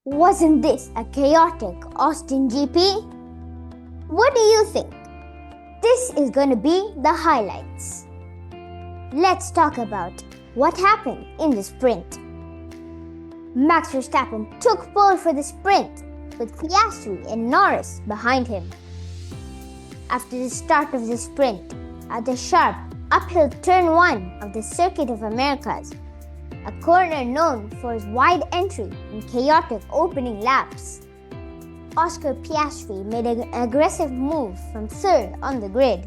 Wasn't this a chaotic Austin GP? What do you think? This is going to be the highlights. Let's talk about what happened in the sprint. Max Verstappen took pole for the sprint with Piastri and Norris behind him. After the start of the sprint, at the sharp uphill turn 1 of the Circuit of Americas, a corner known for its wide entry and chaotic opening laps, Oscar Piastri made an aggressive move from third on the grid,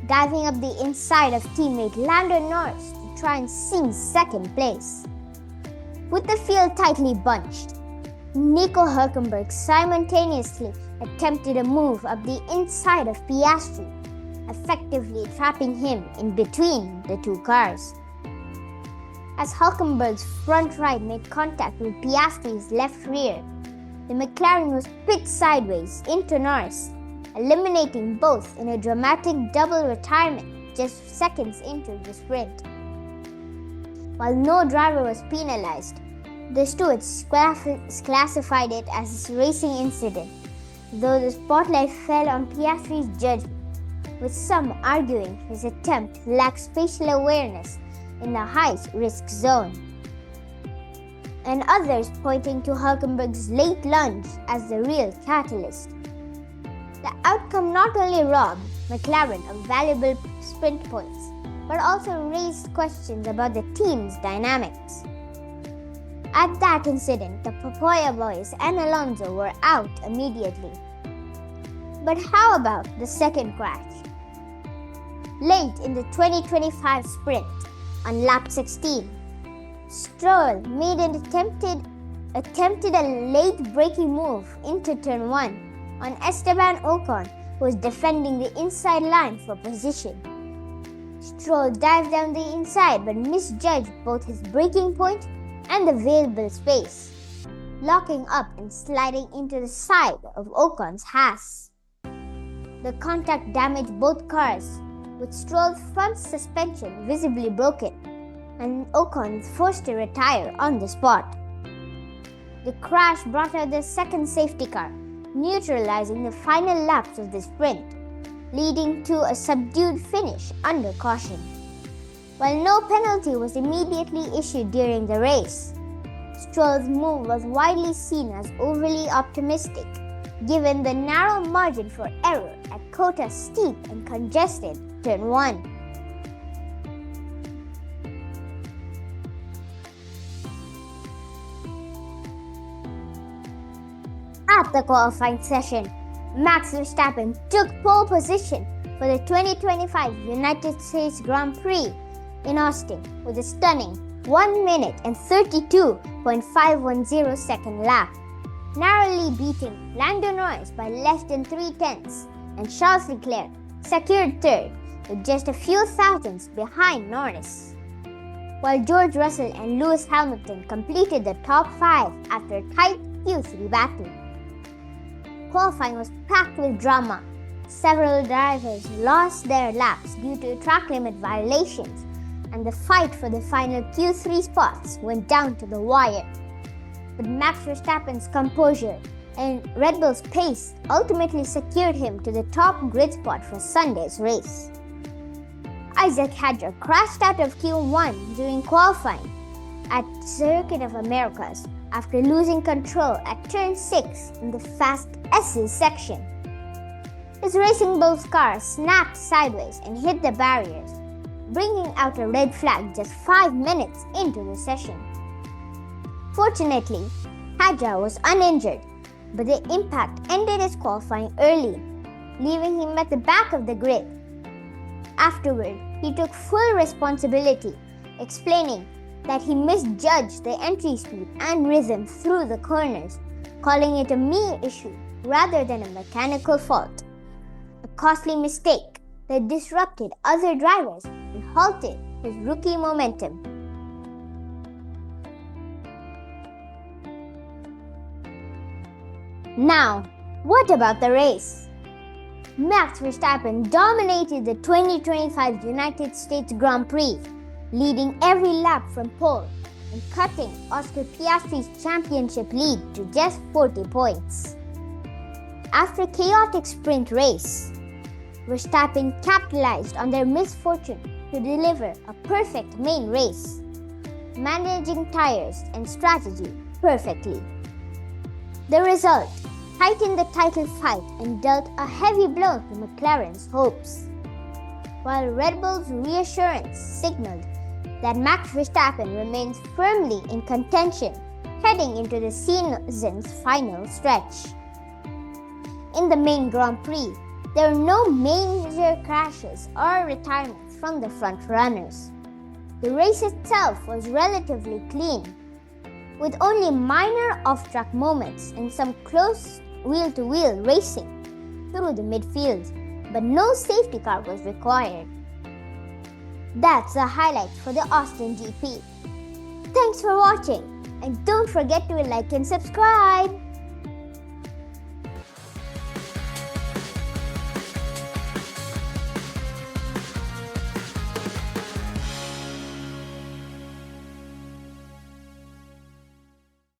diving up the inside of teammate Lando Norris to try and seize second place. With the field tightly bunched, Nico Hülkenberg simultaneously attempted a move up the inside of Piastri, effectively trapping him in between the two cars. As Hülkenberg's front right made contact with Piastri's left rear, the McLaren was pitched sideways into Norris, eliminating both in a dramatic double retirement just seconds into the sprint. While no driver was penalized, the stewards classified it as a racing incident, though the spotlight fell on Piastri's judgment, with some arguing his attempt lacked spatial awareness in the high-risk zone, and others pointing to Hülkenberg's late lunge as the real catalyst. The outcome not only robbed McLaren of valuable sprint points, but also raised questions about the team's dynamics. At that incident, the Papoya boys and Alonso were out immediately. But how about the second crash? Late in the 2025 sprint, on lap 16, Stroll made an attempted a late braking move into turn 1 on Esteban Ocon, who was defending the inside line for position. Stroll dived down the inside but misjudged both his braking point and the available space, locking up and sliding into the side of Ocon's Haas. The contact damaged both cars, with Stroll's front suspension visibly broken, and Ocon was forced to retire on the spot. The crash brought out the second safety car, neutralizing the final laps of the sprint, leading to a subdued finish under caution. While no penalty was immediately issued during the race, Stroll's move was widely seen as overly optimistic, given the narrow margin for error at Cota's steep and congested turn 1. At the qualifying session, Max Verstappen took pole position for the 2025 United States Grand Prix in Austin with a stunning 1 minute and 32.510 second lap, narrowly beating Lando Norris by less than 3/10, and Charles Leclerc secured third with just a few thousandths behind Norris, while George Russell and Lewis Hamilton completed the top 5 after a tight Q3 battle. Qualifying was packed with drama. Several drivers lost their laps due to track limit violations, and the fight for the final Q3 spots went down to the wire. But Max Verstappen's composure and Red Bull's pace ultimately secured him to the top grid spot for Sunday's race. Isaac Hadjar crashed out of Q1 during qualifying at Circuit of Americas after losing control at turn 6 in the Fast S's section. His Racing Bull's car snapped sideways and hit the barriers, bringing out a red flag just 5 minutes into the session. Fortunately, Hadjar was uninjured, but the impact ended his qualifying early, leaving him at the back of the grid. Afterward, he took full responsibility, explaining that he misjudged the entry speed and rhythm through the corners, calling it a me issue rather than a mechanical fault. A costly mistake that disrupted other drivers and halted his rookie momentum. Now, what about the race? Max Verstappen dominated the 2025 United States Grand Prix, leading every lap from pole and cutting Oscar Piastri's championship lead to just 40 points. After a chaotic sprint race, Verstappen capitalized on their misfortune to deliver a perfect main race, managing tires and strategy perfectly. The result tightened the title fight and dealt a heavy blow to McLaren's hopes, while Red Bull's reassurance signaled that Max Verstappen remains firmly in contention heading into the season's final stretch. In the main Grand Prix, there were no major crashes or retirements from the front runners. The race itself was relatively clean, with only minor off-track moments and some close wheel-to-wheel racing through the midfield, but no safety car was required. That's the highlight for the Austin GP. Thanks for watching, and don't forget to like and subscribe.